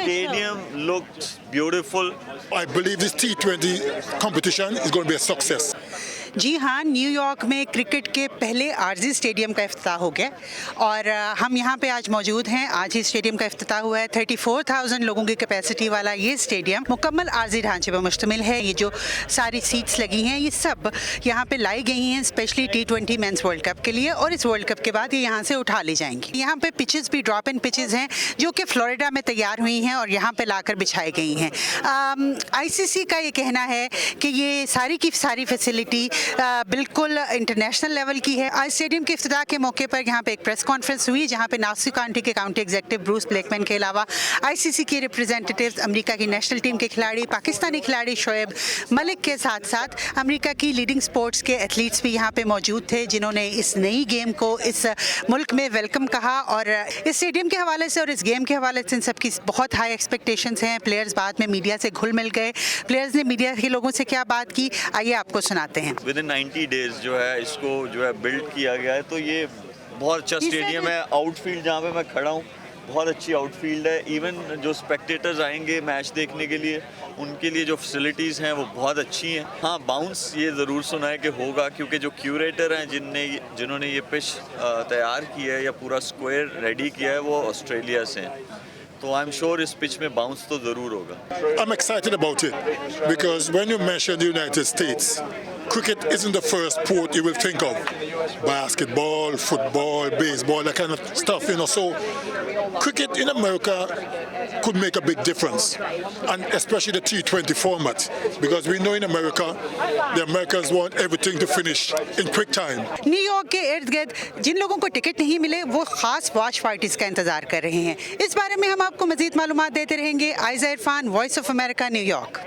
stadium looked beautiful. I believe this T20 competition is going to be a success. जी हाँ, New York में cricket के पहले RG stadium का इफ्तिताह हो गया और हम यहाँ पे आज मौजूद हैं। आज ही स्टेडियम का इफ्तिताह हुआ है। 34,000 लोगों की कैपेसिटी वाला ये स्टेडियम मुकम्मल आरजी ढांचे पर मुश्तमिल है। ये जो सारी सीट्स लगी हैं ये सब यहाँ पे लाई गई हैं specially T20 mains world cup के लिए, और इस वर्ल्ड कप के बाद ये यहाँ से उठा ली जाएंगी। यहाँ पे पिचेस भी ड्रॉप इन पिचेस हैं जो कि फ्लोरिडा में तैयार हुई हैं और यहाँ पे लाकर बिछाई गई हैं। ICC का ये कहना है कि ये सारी की सारी फैसिलिटी बिल्कुल इंटरनेशनल लेवल की है। आज स्टेडियम के इफ्तिताह के मौके पर यहाँ पे एक प्रेस कॉन्फ्रेंस हुई जहाँ पे नासिक काउंटी के काउंटी एग्जीक्यूटिव ब्रूस ब्लैकमैन के अलावा ICC के रिप्रेजेंटेटिव्स, अमेरिका की नेशनल टीम के खिलाड़ी, पाकिस्तानी खिलाड़ी शोएब मलिक के साथ साथ अमेरिका की लीडिंग स्पोर्ट्स के एथलीट्स भी यहाँ पे मौजूद थे जिन्होंने इस नई गेम को इस मुल्क में वेलकम कहा। और इस स्टेडियम के हवाले से और इस गेम के हवाले से इन सबकी बहुत हाई एक्सपेक्टेशंस हैं। प्लेयर्स बाद में मीडिया से घुल मिल गए। प्लेयर्स ने मीडिया के लोगों से क्या बात की, आइए आपको सुनाते हैं। 90 डेज जो है इसको जो है बिल्ड किया गया है, तो ये बहुत अच्छा स्टेडियम है। आउटफील्ड जहाँ पे मैं खड़ा हूँ बहुत अच्छी आउटफील्ड है। इवन जो स्पेक्टेटर्स आएंगे मैच देखने के लिए उनके लिए जो फैसिलिटीज़ हैं वो बहुत अच्छी हैं। हाँ, बाउंस ये ज़रूर सुना है कि होगा, क्योंकि जो क्यूरेटर हैं जिन्होंने ये पिच तैयार की है या पूरा स्क्वायर रेडी किया है वो ऑस्ट्रेलिया से हैं, तो आई एम श्योर इस पिच में बाउंस तो ज़रूर होगा। I'm excited about it because when you mention the United States, cricket isn't the first sport you will think of. Basketball, football, baseball, that kind of stuff, you know. So cricket in America could make a big difference, and especially the T20 format, because we know in America, the Americans want everything to finish in quick time. New York के इर्द गिर्द जिन लोगों को ticket नहीं मिले वो खास watch parties का इंतजार कर रहे हैं। इस बारे में हम आपको मजीद मालूमात देते रहेंगे। Aiza Irfan, voice of America, New York.